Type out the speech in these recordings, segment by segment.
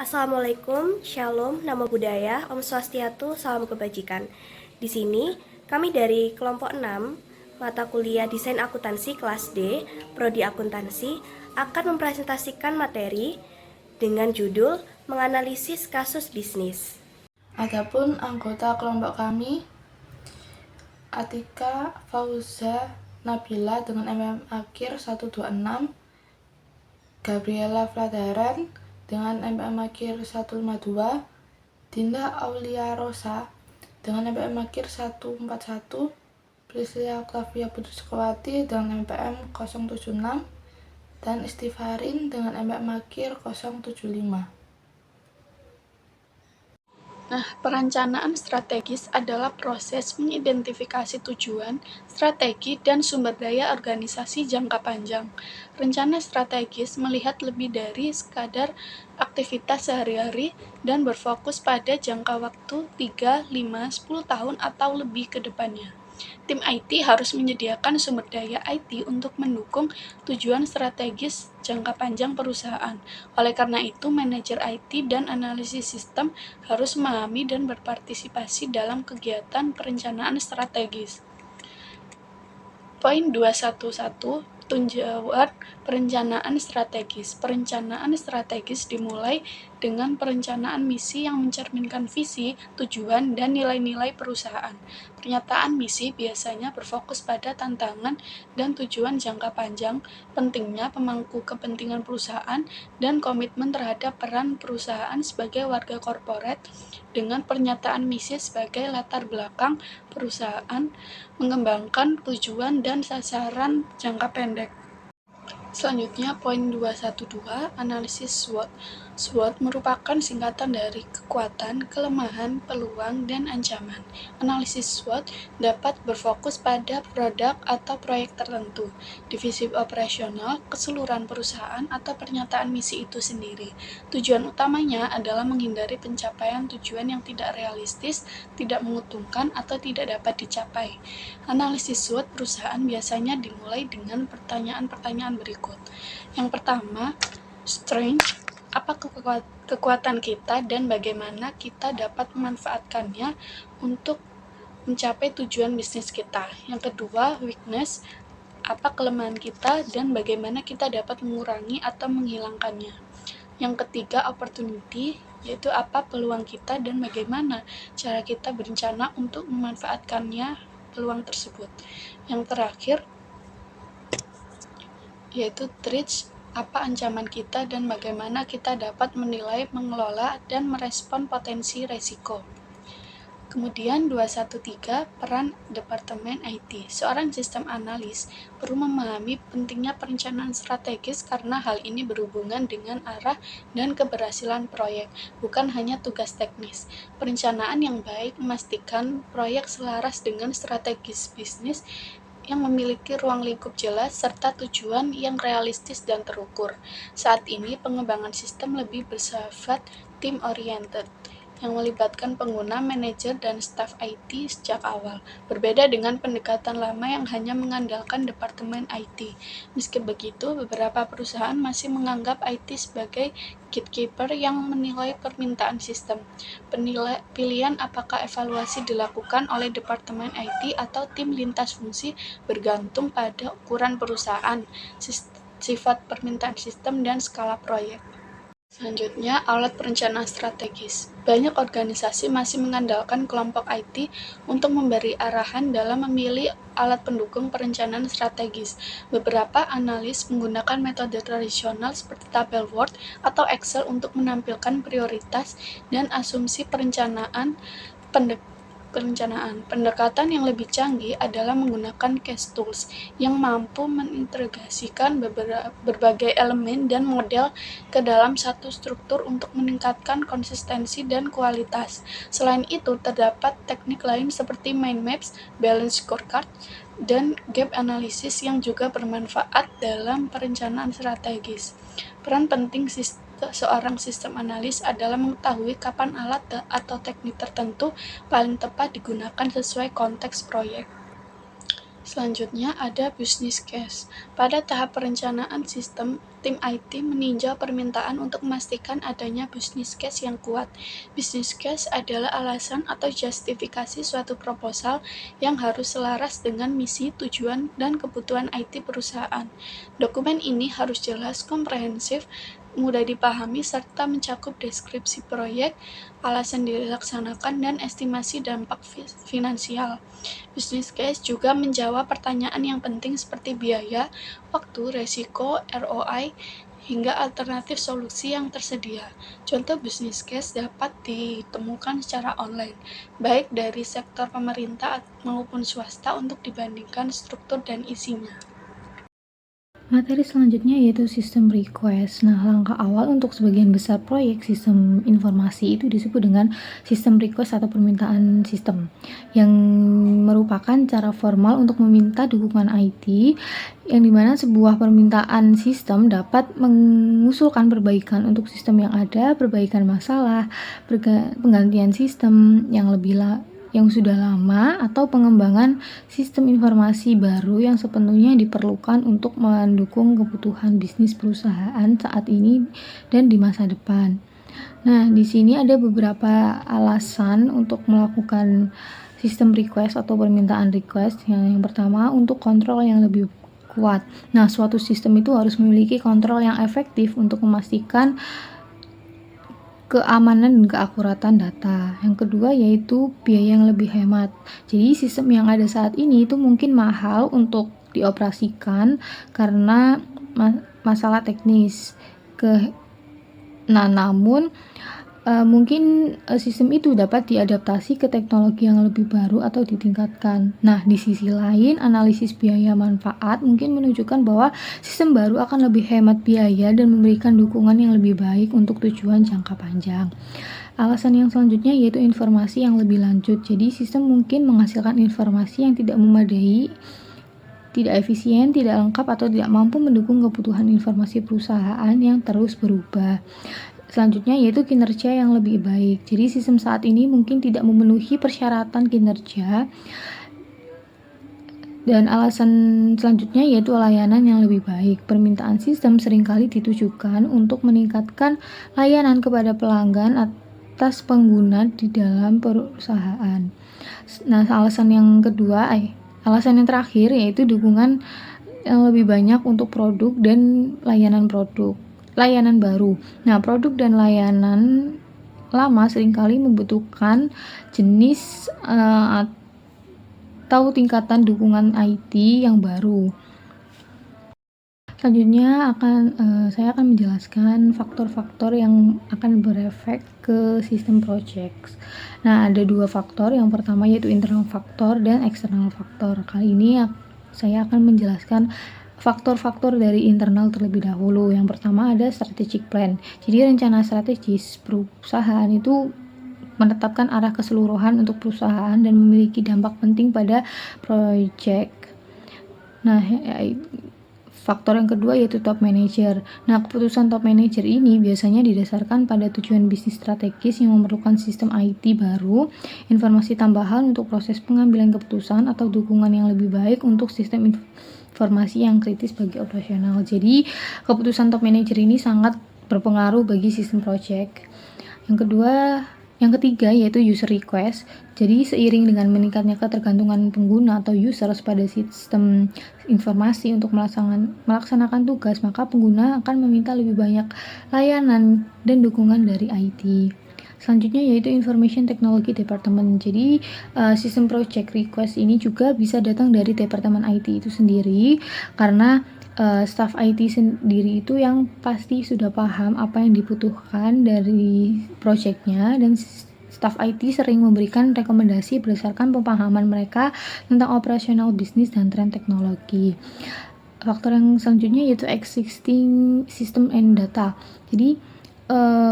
Assalamualaikum, Shalom, Namo Buddhaya, Om Swastiatu, Salam Kebajikan. Di sini, kami dari kelompok 6, mata kuliah Desain Akuntansi kelas D, Prodi Akuntansi, akan mempresentasikan materi dengan judul Menganalisis Kasus Bisnis. Adapun anggota kelompok kami, Atika Fauza Nabila dengan akhir 126, Gabriela Fladaran dengan akhir 152, Dinda Aulia Rosa dengan akhir 141, Priscilla Octavia Putuskawati dengan 076, dan Istifarin dengan akhir 075. Nah, perencanaan strategis adalah proses mengidentifikasi tujuan, strategi, dan sumber daya organisasi jangka panjang. Rencana strategis melihat lebih dari sekadar aktivitas sehari-hari dan berfokus pada jangka waktu 3, 5, 10 tahun atau lebih ke depannya. Tim IT harus menyediakan sumber daya IT untuk mendukung tujuan strategis jangka panjang perusahaan. Oleh karena itu, manajer IT dan analisis sistem harus memahami dan berpartisipasi dalam kegiatan perencanaan strategis. Poin 211, tujuan perencanaan strategis. Perencanaan strategis dimulai dengan perencanaan misi yang mencerminkan visi, tujuan, dan nilai-nilai perusahaan. Pernyataan misi biasanya berfokus pada tantangan dan tujuan jangka panjang, pentingnya pemangku kepentingan perusahaan, dan komitmen terhadap peran perusahaan sebagai warga korporat, dengan pernyataan misi sebagai latar belakang perusahaan, mengembangkan tujuan dan sasaran jangka pendek. Selanjutnya, poin 212, analisis SWOT. SWOT merupakan singkatan dari kekuatan, kelemahan, peluang, dan ancaman. Analisis SWOT dapat berfokus pada produk atau proyek tertentu, divisi operasional, keseluruhan perusahaan, atau pernyataan misi itu sendiri. Tujuan utamanya adalah menghindari pencapaian tujuan yang tidak realistis, tidak menguntungkan, atau tidak dapat dicapai. Analisis SWOT perusahaan biasanya dimulai dengan pertanyaan-pertanyaan berikut. Yang pertama, strength, apa kekuatan kita dan bagaimana kita dapat memanfaatkannya untuk mencapai tujuan bisnis kita. Yang kedua, weakness, apa kelemahan kita dan bagaimana kita dapat mengurangi atau menghilangkannya. Yang ketiga, opportunity, yaitu apa peluang kita dan bagaimana cara kita berencana untuk memanfaatkannya peluang tersebut. Yang terakhir, yaitu threats, apa ancaman kita dan bagaimana kita dapat menilai, mengelola, dan merespon potensi resiko. Kemudian 213, peran Departemen IT. Seorang sistem analis perlu memahami pentingnya perencanaan strategis karena hal ini berhubungan dengan arah dan keberhasilan proyek, bukan hanya tugas teknis. Perencanaan yang baik memastikan proyek selaras dengan strategis bisnis yang memiliki ruang lingkup jelas serta tujuan yang realistis dan terukur. Saat ini, pengembangan sistem lebih bersifat team-oriented, yang melibatkan pengguna, manajer, dan staf IT sejak awal, berbeda dengan pendekatan lama yang hanya mengandalkan departemen IT. Meski begitu, beberapa perusahaan masih menganggap IT sebagai gatekeeper yang menilai permintaan sistem. Pilihan apakah evaluasi dilakukan oleh departemen IT atau tim lintas fungsi bergantung pada ukuran perusahaan, sifat permintaan sistem, dan skala proyek. Selanjutnya, alat perencanaan strategis. Banyak organisasi masih mengandalkan kelompok IT untuk memberi arahan dalam memilih alat pendukung perencanaan strategis. Beberapa analis menggunakan metode tradisional seperti tabel Word atau Excel untuk menampilkan prioritas dan asumsi perencanaan. Pendekatan yang lebih canggih adalah menggunakan case tools yang mampu mengintegrasikan berbagai elemen dan model ke dalam satu struktur untuk meningkatkan konsistensi dan kualitas. Selain itu, terdapat teknik lain seperti mind maps, balance scorecard, dan gap analysis yang juga bermanfaat dalam perencanaan strategis. Peran penting seorang sistem analis adalah mengetahui kapan alat atau teknik tertentu paling tepat digunakan sesuai konteks proyek. Selanjutnya ada business case. Pada tahap perencanaan sistem, tim IT meninjau permintaan untuk memastikan adanya business case yang kuat. Business case adalah alasan atau justifikasi suatu proposal yang harus selaras dengan misi, tujuan, dan kebutuhan IT perusahaan. Dokumen ini harus jelas, komprehensif, mudah dipahami, serta mencakup deskripsi proyek, alasan dilaksanakan, dan estimasi dampak finansial. Business case juga menjawab pertanyaan yang penting seperti biaya, waktu, resiko, ROI, hingga alternatif solusi yang tersedia. Contoh business case dapat ditemukan secara online, baik dari sektor pemerintah maupun swasta untuk dibandingkan struktur dan isinya. Materi selanjutnya yaitu sistem request. Nah, langkah awal untuk sebagian besar proyek sistem informasi itu disebut dengan sistem request atau permintaan sistem, yang merupakan cara formal untuk meminta dukungan IT, yang dimana sebuah permintaan sistem dapat mengusulkan perbaikan untuk sistem yang ada, perbaikan masalah, penggantian sistem yang sudah lama, atau pengembangan sistem informasi baru yang sepenuhnya diperlukan untuk mendukung kebutuhan bisnis perusahaan saat ini dan di masa depan. Nah, di sini ada beberapa alasan untuk melakukan sistem request atau permintaan request. Yang pertama, untuk kontrol yang lebih kuat. Nah, suatu sistem itu harus memiliki kontrol yang efektif untuk memastikan keamanan dan keakuratan data. Yang kedua yaitu biaya yang lebih hemat. Jadi sistem yang ada saat ini itu mungkin mahal untuk dioperasikan karena masalah teknis. Namun mungkin sistem itu dapat diadaptasi ke teknologi yang lebih baru atau ditingkatkan. Nah, di sisi lain, analisis biaya manfaat mungkin menunjukkan bahwa sistem baru akan lebih hemat biaya dan memberikan dukungan yang lebih baik untuk tujuan jangka panjang. Alasan yang selanjutnya yaitu informasi yang lebih lanjut. Jadi, sistem mungkin menghasilkan informasi yang tidak memadai, tidak efisien, tidak lengkap, atau tidak mampu mendukung kebutuhan informasi perusahaan yang terus berubah. Selanjutnya yaitu kinerja yang lebih baik. Jadi sistem saat ini mungkin tidak memenuhi persyaratan kinerja. Dan alasan selanjutnya yaitu layanan yang lebih baik. Permintaan sistem seringkali ditujukan untuk meningkatkan layanan kepada pelanggan atas pengguna di dalam perusahaan. Nah, alasan yang terakhir yaitu dukungan yang lebih banyak untuk produk dan layanan baru. Nah, produk dan layanan lama seringkali membutuhkan jenis atau tingkatan dukungan IT yang baru. Selanjutnya saya akan menjelaskan faktor-faktor yang akan berefek ke sistem project. Nah, ada dua faktor. Yang pertama yaitu internal faktor dan external faktor. Kali ini saya akan menjelaskan faktor-faktor dari internal terlebih dahulu. Yang pertama ada strategic plan. Jadi rencana strategis perusahaan itu menetapkan arah keseluruhan untuk perusahaan dan memiliki dampak penting pada proyek. Nah, faktor yang kedua yaitu top manager. Nah, keputusan top manager ini biasanya didasarkan pada tujuan bisnis strategis yang memerlukan sistem IT baru, informasi tambahan untuk proses pengambilan keputusan, atau dukungan yang lebih baik untuk sistem informasi yang kritis bagi operasional. Jadi, keputusan top manager ini sangat berpengaruh bagi sistem project. Yang ketiga yaitu user request. Jadi, seiring dengan meningkatnya ketergantungan pengguna atau users pada sistem informasi untuk melaksanakan tugas, maka pengguna akan meminta lebih banyak layanan dan dukungan dari IT. Selanjutnya yaitu Information Technology Department. Jadi sistem project request ini juga bisa datang dari departemen IT itu sendiri, karena staff IT sendiri itu yang pasti sudah paham apa yang dibutuhkan dari projectnya, dan staff IT sering memberikan rekomendasi berdasarkan pemahaman mereka tentang operasional bisnis dan tren teknologi. Faktor yang selanjutnya yaitu existing system and data. Jadi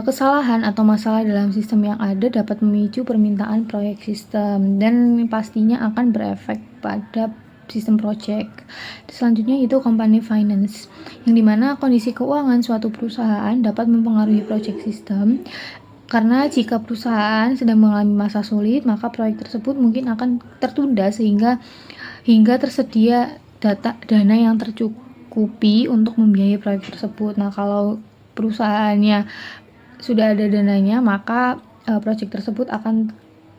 kesalahan atau masalah dalam sistem yang ada dapat memicu permintaan proyek sistem dan pastinya akan berefek pada sistem project. Selanjutnya itu company finance, yang dimana kondisi keuangan suatu perusahaan dapat mempengaruhi project system. Karena jika perusahaan sedang mengalami masa sulit, maka proyek tersebut mungkin akan tertunda sehingga hingga tersedia dana yang tercukupi untuk membiayai proyek tersebut. Nah, kalau perusahaannya sudah ada dananya, maka proyek tersebut akan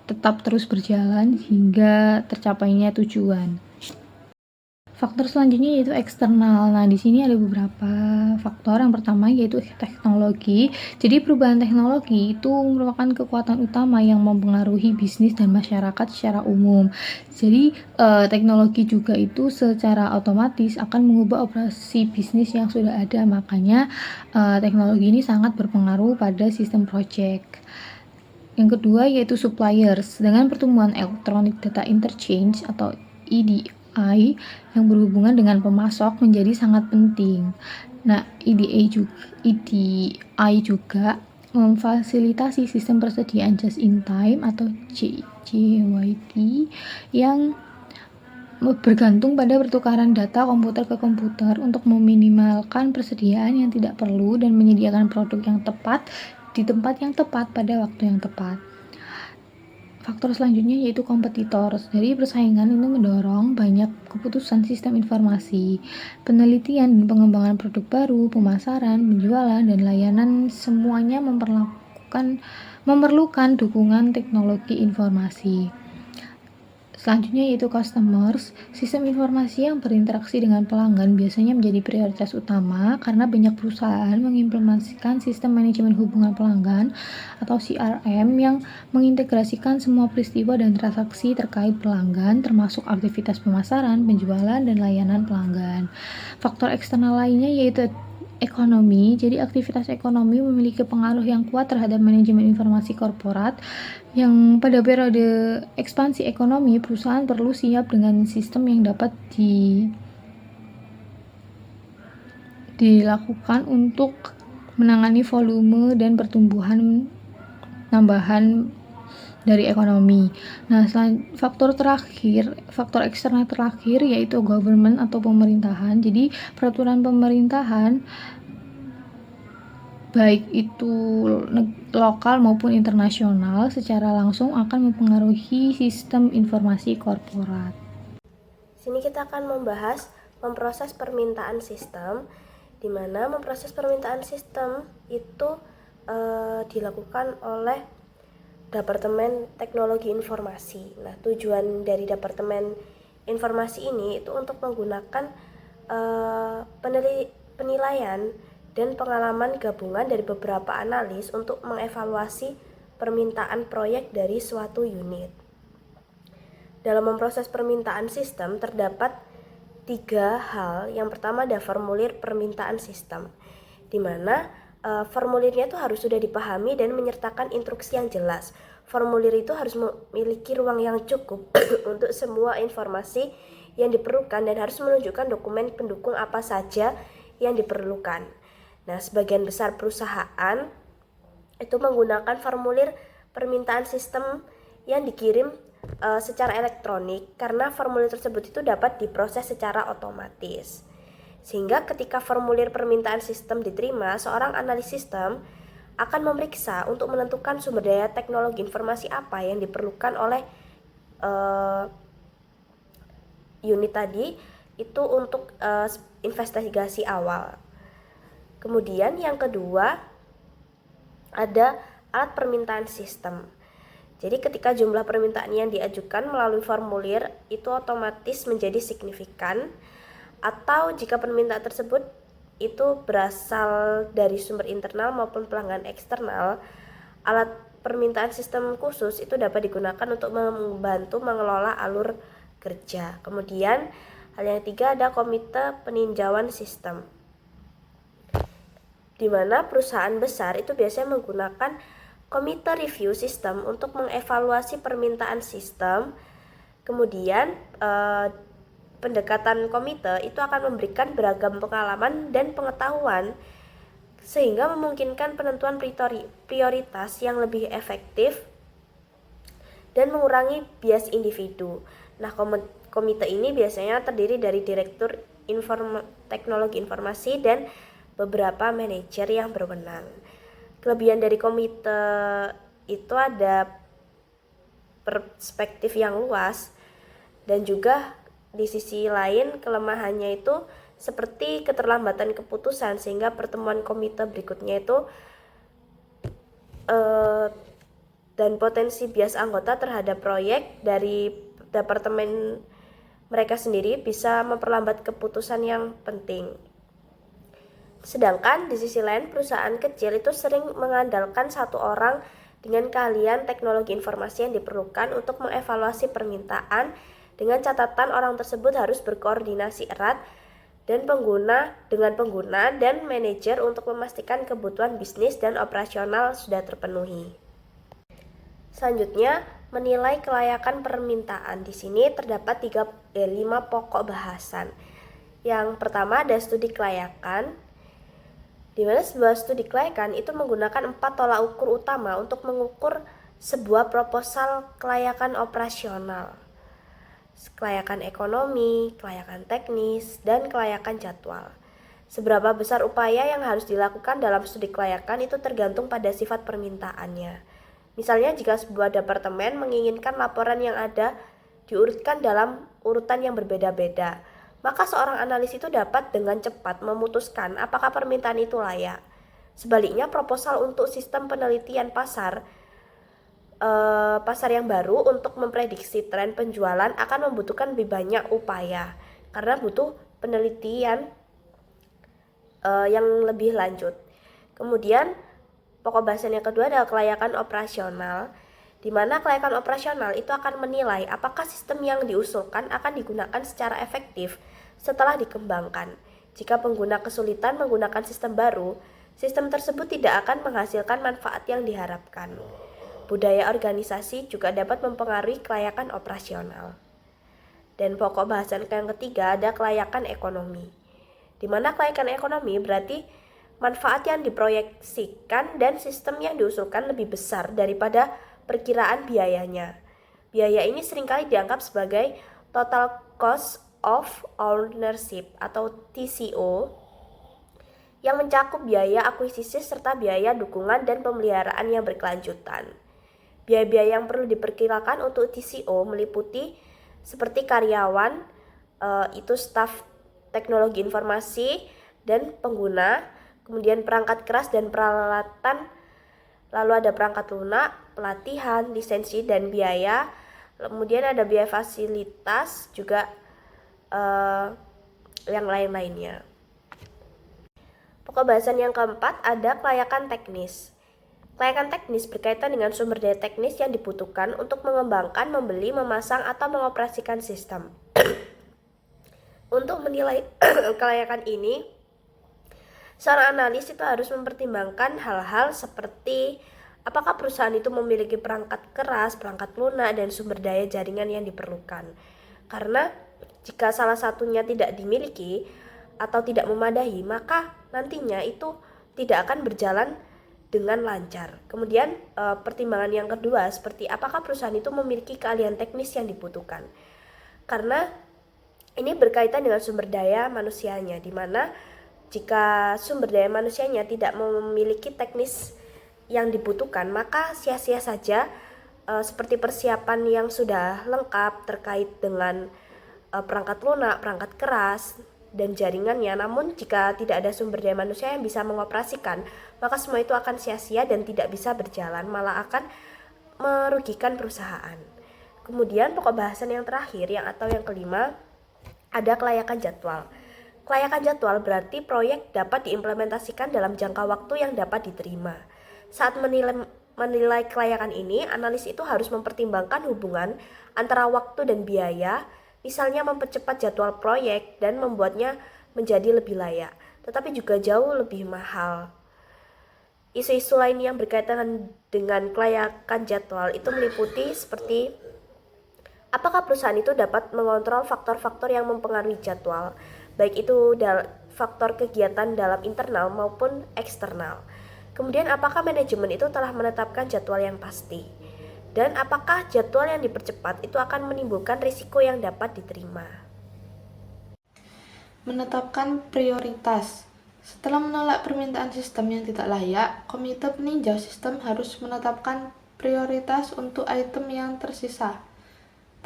tetap terus berjalan hingga tercapainya tujuan. Faktor selanjutnya yaitu eksternal. Nah, di sini ada beberapa faktor. Yang pertama yaitu teknologi. Jadi perubahan teknologi itu merupakan kekuatan utama yang mempengaruhi bisnis dan masyarakat secara umum. Jadi teknologi juga itu secara otomatis akan mengubah operasi bisnis yang sudah ada. Makanya teknologi ini sangat berpengaruh pada sistem project. Yang kedua yaitu suppliers. Dengan pertumbuhan Electronic Data Interchange atau EDI yang berhubungan dengan pemasok menjadi sangat penting. Nah, EDI juga memfasilitasi sistem persediaan just in time atau JIT yang bergantung pada pertukaran data komputer ke komputer untuk meminimalkan persediaan yang tidak perlu dan menyediakan produk yang tepat di tempat yang tepat pada waktu yang tepat. Faktor selanjutnya yaitu kompetitor. Jadi persaingan itu mendorong banyak keputusan sistem informasi, penelitian dan pengembangan produk baru, pemasaran, penjualan, dan layanan semuanya memerlukan dukungan teknologi informasi. Selanjutnya yaitu customers. Sistem informasi yang berinteraksi dengan pelanggan biasanya menjadi prioritas utama karena banyak perusahaan mengimplementasikan sistem manajemen hubungan pelanggan atau CRM yang mengintegrasikan semua peristiwa dan transaksi terkait pelanggan termasuk aktivitas pemasaran, penjualan, dan layanan pelanggan. Faktor eksternal lainnya yaitu ekonomi. Jadi aktivitas ekonomi memiliki pengaruh yang kuat terhadap manajemen informasi korporat yang pada periode ekspansi ekonomi perusahaan perlu siap dengan sistem yang dapat dilakukan untuk menangani volume dan pertumbuhan tambahan dari ekonomi. Nah, faktor eksternal terakhir yaitu government atau pemerintahan. Jadi, peraturan pemerintahan baik itu lokal maupun internasional secara langsung akan mempengaruhi sistem informasi korporat. Sini kita akan membahas memproses permintaan sistem, di mana memproses permintaan sistem itu dilakukan oleh Departemen Teknologi Informasi. Nah, tujuan dari Departemen Informasi ini itu untuk menggunakan penilaian dan pengalaman gabungan dari beberapa analis untuk mengevaluasi permintaan proyek dari suatu unit. Dalam memproses permintaan sistem terdapat 3 hal. Yang pertama ada formulir permintaan sistem, di mana formulirnya itu harus sudah dipahami dan menyertakan instruksi yang jelas. Formulir itu harus memiliki ruang yang cukup untuk semua informasi yang diperlukan dan harus menunjukkan dokumen pendukung apa saja yang diperlukan. Nah, sebagian besar perusahaan itu menggunakan formulir permintaan sistem yang dikirim secara elektronik karena formulir tersebut itu dapat diproses secara otomatis. Sehingga ketika formulir permintaan sistem diterima, seorang analis sistem akan memeriksa untuk menentukan sumber daya teknologi informasi apa yang diperlukan oleh unit tadi itu untuk investigasi awal. Kemudian yang kedua ada alat permintaan sistem. Jadi ketika jumlah permintaan yang diajukan melalui formulir itu otomatis menjadi signifikan, atau jika permintaan tersebut itu berasal dari sumber internal maupun pelanggan eksternal, alat permintaan sistem khusus itu dapat digunakan untuk membantu mengelola alur kerja. Kemudian hal yang ketiga ada komite peninjauan sistem, di mana perusahaan besar itu biasanya menggunakan komite review sistem untuk mengevaluasi permintaan sistem. Kemudian pendekatan komite itu akan memberikan beragam pengalaman dan pengetahuan sehingga memungkinkan penentuan prioritas yang lebih efektif dan mengurangi bias individu. Nah, komite ini biasanya terdiri dari direktur teknologi informasi dan beberapa manajer yang berwenang. Kelebihan dari komite itu ada perspektif yang luas dan juga di sisi lain, kelemahannya itu seperti keterlambatan keputusan, sehingga pertemuan komite berikutnya itu dan potensi bias anggota terhadap proyek dari departemen mereka sendiri bisa memperlambat keputusan yang penting. Sedangkan di sisi lain, perusahaan kecil itu sering mengandalkan satu orang dengan keahlian teknologi informasi yang diperlukan untuk mengevaluasi permintaan, dengan catatan orang tersebut harus berkoordinasi erat dengan pengguna dan manajer untuk memastikan kebutuhan bisnis dan operasional sudah terpenuhi. Selanjutnya, menilai kelayakan permintaan. Di sini terdapat 5 pokok bahasan. Yang pertama ada studi kelayakan, di mana sebuah studi kelayakan itu menggunakan 4 tolak ukur utama untuk mengukur sebuah proposal kelayakan operasional: kelayakan ekonomi, kelayakan teknis, dan kelayakan jadwal. Seberapa besar upaya yang harus dilakukan dalam studi kelayakan itu tergantung pada sifat permintaannya. Misalnya, jika sebuah departemen menginginkan laporan yang ada diurutkan dalam urutan yang berbeda-beda, maka seorang analis itu dapat dengan cepat memutuskan apakah permintaan itu layak. Sebaliknya, proposal untuk sistem penelitian pasar yang baru untuk memprediksi tren penjualan akan membutuhkan lebih banyak upaya karena butuh penelitian yang lebih lanjut. Kemudian pokok bahasan yang kedua adalah kelayakan operasional, di mana kelayakan operasional itu akan menilai apakah sistem yang diusulkan akan digunakan secara efektif setelah dikembangkan. Jika pengguna kesulitan menggunakan sistem baru, sistem tersebut tidak akan menghasilkan manfaat yang diharapkan. Budaya organisasi juga dapat mempengaruhi kelayakan operasional. Dan pokok bahasan yang ketiga ada kelayakan ekonomi, di mana kelayakan ekonomi berarti manfaat yang diproyeksikan dan sistem yang diusulkan lebih besar daripada perkiraan biayanya. Biaya ini seringkali dianggap sebagai total cost of ownership atau TCO, yang mencakup biaya akuisisi serta biaya dukungan dan pemeliharaan yang berkelanjutan. Biaya-biaya yang perlu diperkirakan untuk TCO meliputi seperti karyawan, itu staf teknologi informasi dan pengguna, kemudian perangkat keras dan peralatan, lalu ada perangkat lunak, pelatihan, lisensi, dan biaya. Kemudian ada biaya fasilitas juga yang lain-lainnya. Pokok bahasan yang keempat ada kelayakan teknis. Kelayakan teknis berkaitan dengan sumber daya teknis yang dibutuhkan untuk mengembangkan, membeli, memasang, atau mengoperasikan sistem. Untuk menilai kelayakan ini, seorang analis itu harus mempertimbangkan hal-hal seperti apakah perusahaan itu memiliki perangkat keras, perangkat lunak, dan sumber daya jaringan yang diperlukan. Karena jika salah satunya tidak dimiliki atau tidak memadai, maka nantinya itu tidak akan berjalan dengan lancar. Kemudian pertimbangan yang kedua seperti apakah perusahaan itu memiliki keahlian teknis yang dibutuhkan. Karena ini berkaitan dengan sumber daya manusianya, di mana jika sumber daya manusianya tidak memiliki teknis yang dibutuhkan, maka sia-sia saja seperti persiapan yang sudah lengkap terkait dengan perangkat lunak, perangkat keras, dan jaringannya. Namun jika tidak ada sumber daya manusia yang bisa mengoperasikan, maka semua itu akan sia-sia dan tidak bisa berjalan, malah akan merugikan perusahaan. Kemudian pokok bahasan yang terakhir atau yang kelima ada kelayakan jadwal. Kelayakan jadwal berarti proyek dapat diimplementasikan dalam jangka waktu yang dapat diterima. Saat menilai kelayakan ini, analis itu harus mempertimbangkan hubungan antara waktu dan biaya, misalnya mempercepat jadwal proyek dan membuatnya menjadi lebih layak, tetapi juga jauh lebih mahal. Isu-isu lain yang berkaitan dengan kelayakan jadwal itu meliputi seperti apakah perusahaan itu dapat mengontrol faktor-faktor yang mempengaruhi jadwal, baik itu faktor kegiatan dalam internal maupun eksternal. Kemudian apakah manajemen itu telah menetapkan jadwal yang pasti? Dan apakah jadwal yang dipercepat itu akan menimbulkan risiko yang dapat diterima? Menetapkan prioritas. Setelah menolak permintaan sistem yang tidak layak, komite peninjau sistem harus menetapkan prioritas untuk item yang tersisa.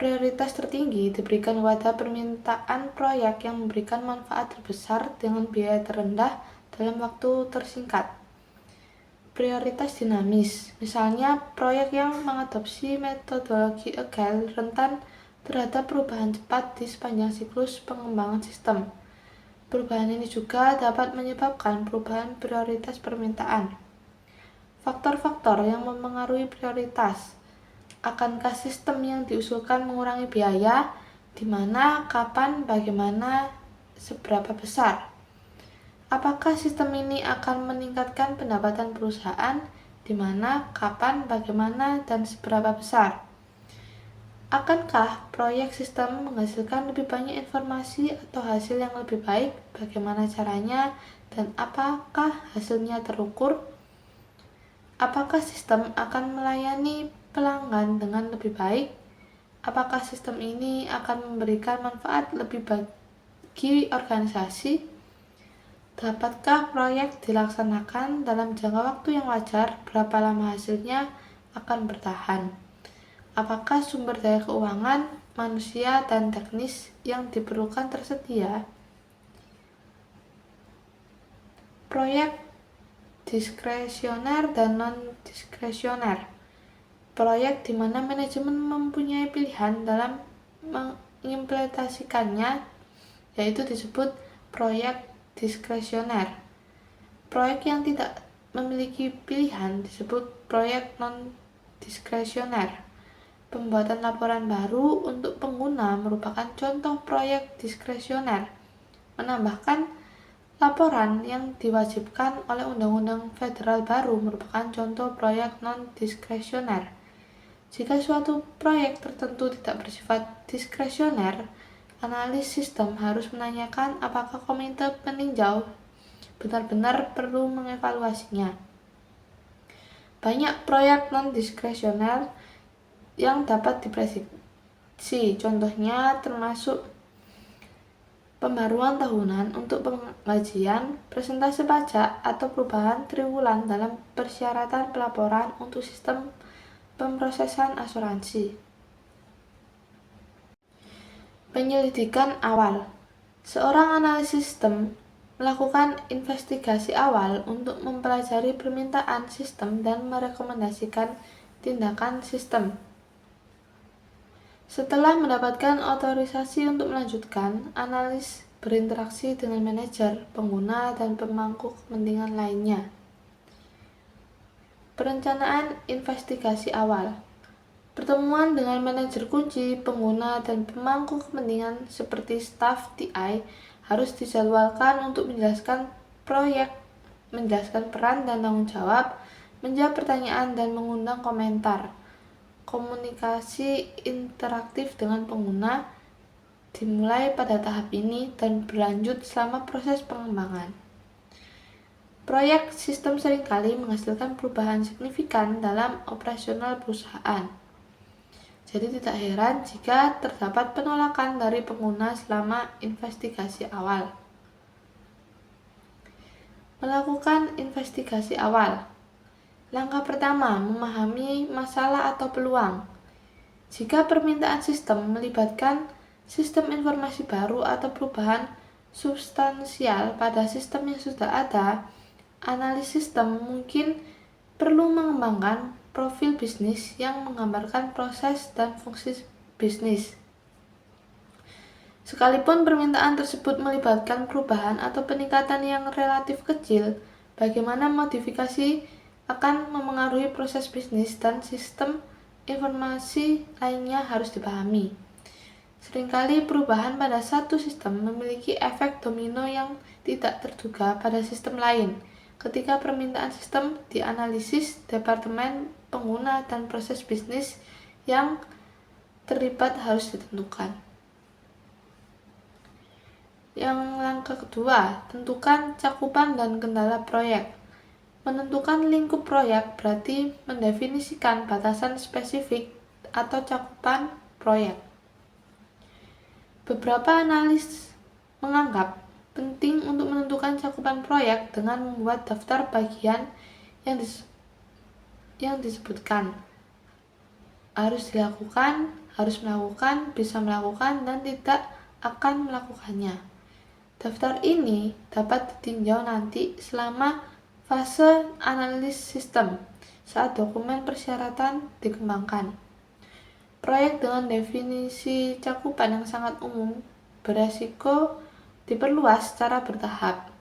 Prioritas tertinggi diberikan kepada permintaan proyek yang memberikan manfaat terbesar dengan biaya terendah dalam waktu tersingkat. Prioritas dinamis, misalnya proyek yang mengadopsi metodologi Agile rentan terhadap perubahan cepat di sepanjang siklus pengembangan sistem. Perubahan ini juga dapat menyebabkan perubahan prioritas permintaan. Faktor-faktor yang memengaruhi prioritas. Akankah sistem yang diusulkan mengurangi biaya? Di mana, kapan, bagaimana, seberapa besar? Apakah sistem ini akan meningkatkan pendapatan perusahaan? Di mana, kapan, bagaimana, dan seberapa besar? Akankah proyek sistem menghasilkan lebih banyak informasi atau hasil yang lebih baik? Bagaimana caranya? Dan apakah hasilnya terukur? Apakah sistem akan melayani pelanggan dengan lebih baik? Apakah sistem ini akan memberikan manfaat lebih bagi organisasi? Dapatkah proyek dilaksanakan dalam jangka waktu yang wajar? Berapa lama hasilnya akan bertahan? Apakah sumber daya keuangan, manusia, dan teknis yang diperlukan tersedia? Proyek diskresioner dan non-diskresioner. Proyek di mana manajemen mempunyai pilihan dalam mengimplementasikannya, yaitu disebut proyek diskresioner. Proyek yang tidak memiliki pilihan disebut proyek non-diskresioner. Pembuatan laporan baru untuk pengguna merupakan contoh proyek diskresioner. Menambahkan laporan yang diwajibkan oleh Undang-Undang Federal baru merupakan contoh proyek non-diskresioner. Jika suatu proyek tertentu tidak bersifat diskresioner, analis sistem harus menanyakan apakah komite peninjau benar-benar perlu mengevaluasinya. Banyak proyek non-diskresioner yang dapat diprediksi, contohnya termasuk pembaruan tahunan untuk pengkajian, presentasi pajak, atau perubahan triwulan dalam persyaratan pelaporan untuk sistem pemrosesan asuransi. Penyelidikan awal. Seorang analis sistem melakukan investigasi awal untuk mempelajari permintaan sistem dan merekomendasikan tindakan sistem. Setelah mendapatkan otorisasi untuk melanjutkan, analis berinteraksi dengan manajer, pengguna, dan pemangku kepentingan lainnya. Perencanaan investigasi awal. Pertemuan dengan manajer kunci, pengguna, dan pemangku kepentingan seperti staf TI harus dijadwalkan untuk menjelaskan proyek, menjelaskan peran dan tanggung jawab, menjawab pertanyaan, dan mengundang komentar. Komunikasi interaktif dengan pengguna dimulai pada tahap ini dan berlanjut selama proses pengembangan. Proyek sistem seringkali menghasilkan perubahan signifikan dalam operasional perusahaan. Jadi tidak heran jika terdapat penolakan dari pengguna selama investigasi awal. Melakukan investigasi awal. Langkah pertama, memahami masalah atau peluang. Jika permintaan sistem melibatkan sistem informasi baru atau perubahan substansial pada sistem yang sudah ada, analis sistem mungkin perlu mengembangkan profil bisnis yang menggambarkan proses dan fungsi bisnis. Sekalipun permintaan tersebut melibatkan perubahan atau peningkatan yang relatif kecil, bagaimana modifikasi akan memengaruhi proses bisnis dan sistem informasi lainnya harus dipahami. Seringkali perubahan pada satu sistem memiliki efek domino yang tidak terduga pada sistem lain. Ketika permintaan sistem dianalisis, departemen, pengguna, dan proses bisnis yang terlibat harus ditentukan. Yang langkah kedua, tentukan cakupan dan kendala proyek. Menentukan lingkup proyek berarti mendefinisikan batasan spesifik atau cakupan proyek. Beberapa analis menganggap penting untuk menentukan cakupan proyek dengan membuat daftar bagian yang disebutkan. Harus dilakukan harus melakukan, bisa melakukan, dan tidak akan melakukannya. Daftar ini dapat ditinjau nanti selama fase analisis sistem saat dokumen persyaratan dikembangkan. Proyek dengan definisi cakupan yang sangat umum beresiko diperluas secara bertahap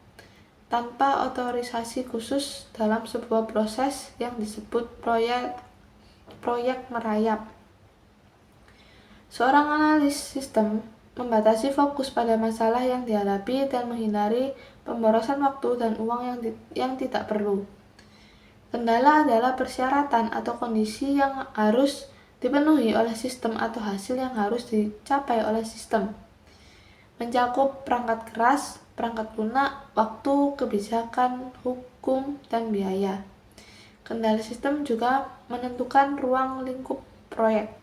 tanpa otorisasi khusus dalam sebuah proses yang disebut proyek merayap. Seorang analis sistem membatasi fokus pada masalah yang dihadapi dan menghindari pemborosan waktu dan uang yang tidak perlu. Kendala adalah persyaratan atau kondisi yang harus dipenuhi oleh sistem atau hasil yang harus dicapai oleh sistem. Mencakup perangkat keras, perangkat lunak, waktu, kebijakan, hukum, dan biaya. Kendali sistem juga menentukan ruang lingkup proyek.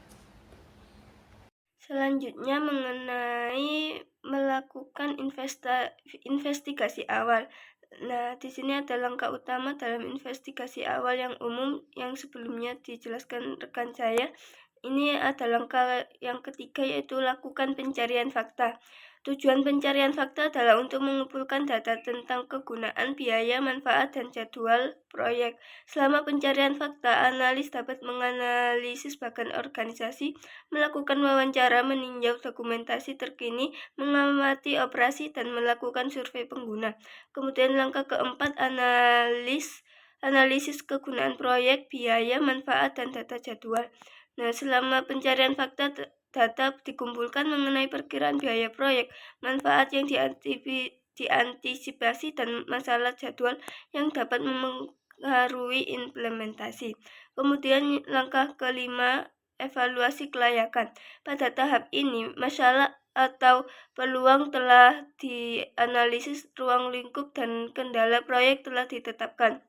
Selanjutnya mengenai melakukan investigasi awal. Nah, di sini ada langkah utama dalam investigasi awal yang umum yang sebelumnya dijelaskan rekan saya. Ini ada langkah yang ketiga, yaitu lakukan pencarian fakta. Tujuan pencarian fakta adalah untuk mengumpulkan data tentang kegunaan, biaya, manfaat, dan jadwal proyek. Selama pencarian fakta, analis dapat menganalisis bahkan organisasi, melakukan wawancara, meninjau dokumentasi terkini, mengamati operasi, dan melakukan survei pengguna. Kemudian langkah keempat, analisis kegunaan proyek, biaya, manfaat, dan data jadwal. Nah, selama pencarian fakta, data dikumpulkan mengenai perkiraan biaya proyek, manfaat yang diantisipasi, dan masalah jadwal yang dapat mempengaruhi implementasi. Kemudian langkah kelima, evaluasi kelayakan. Pada tahap ini, masalah atau peluang telah dianalisis, ruang lingkup dan kendala proyek telah ditetapkan,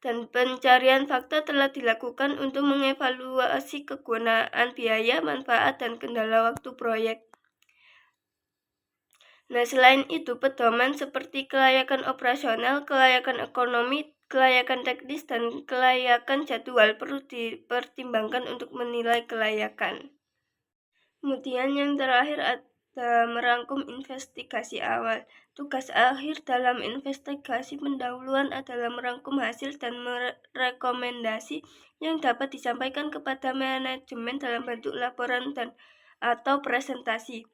dan pencarian fakta telah dilakukan untuk mengevaluasi kegunaan, biaya, manfaat, dan kendala waktu proyek. Nah, selain itu, pedoman seperti kelayakan operasional, kelayakan ekonomi, kelayakan teknis, dan kelayakan jadwal perlu dipertimbangkan untuk menilai kelayakan. Kemudian yang terakhir ada merangkum investigasi awal. Tugas akhir dalam investigasi pendahuluan adalah merangkum hasil dan merekomendasi yang dapat disampaikan kepada manajemen dalam bentuk laporan atau presentasi.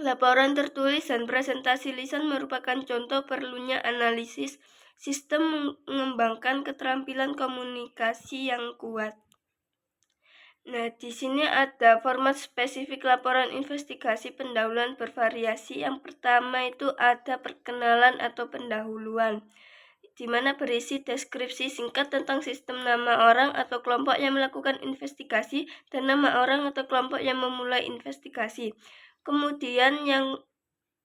Laporan tertulis dan presentasi lisan merupakan contoh perlunya analisis sistem mengembangkan keterampilan komunikasi yang kuat. Nah, di sini ada format spesifik laporan investigasi pendahuluan bervariasi. Yang pertama itu ada perkenalan atau pendahuluan, di mana berisi deskripsi singkat tentang sistem, nama orang atau kelompok yang melakukan investigasi, dan nama orang atau kelompok yang memulai investigasi. Kemudian yang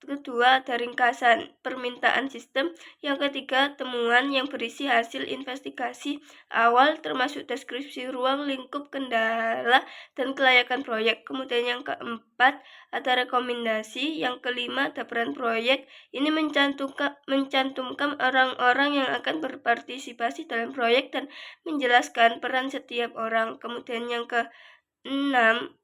kedua ada ringkasan permintaan sistem. Yang ketiga temuan yang berisi hasil investigasi awal termasuk deskripsi ruang lingkup, kendala, dan kelayakan proyek. Kemudian yang keempat ada rekomendasi. Yang kelima ada peran proyek. Ini mencantumkan orang-orang yang akan berpartisipasi dalam proyek dan menjelaskan peran setiap orang. Kemudian yang keenam,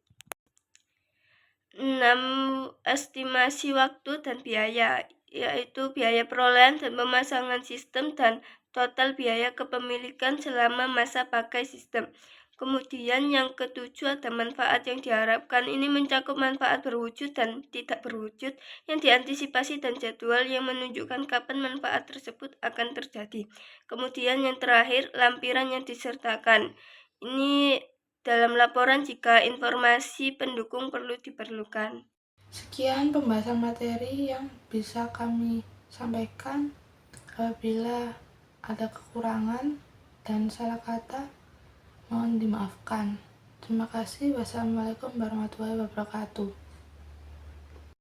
estimasi waktu dan biaya, yaitu biaya perolehan dan pemasangan sistem dan total biaya kepemilikan selama masa pakai sistem. Kemudian yang ketujuh ada manfaat yang diharapkan. Ini mencakup manfaat berwujud dan tidak berwujud yang diantisipasi dan jadwal yang menunjukkan kapan manfaat tersebut akan terjadi. Kemudian yang terakhir, lampiran yang disertakan. Ini dalam laporan jika informasi pendukung perlu diperlukan. Sekian pembahasan materi yang bisa kami sampaikan. Apabila ada kekurangan dan salah kata, mohon dimaafkan. Terima kasih. Wassalamualaikum warahmatullahi wabarakatuh.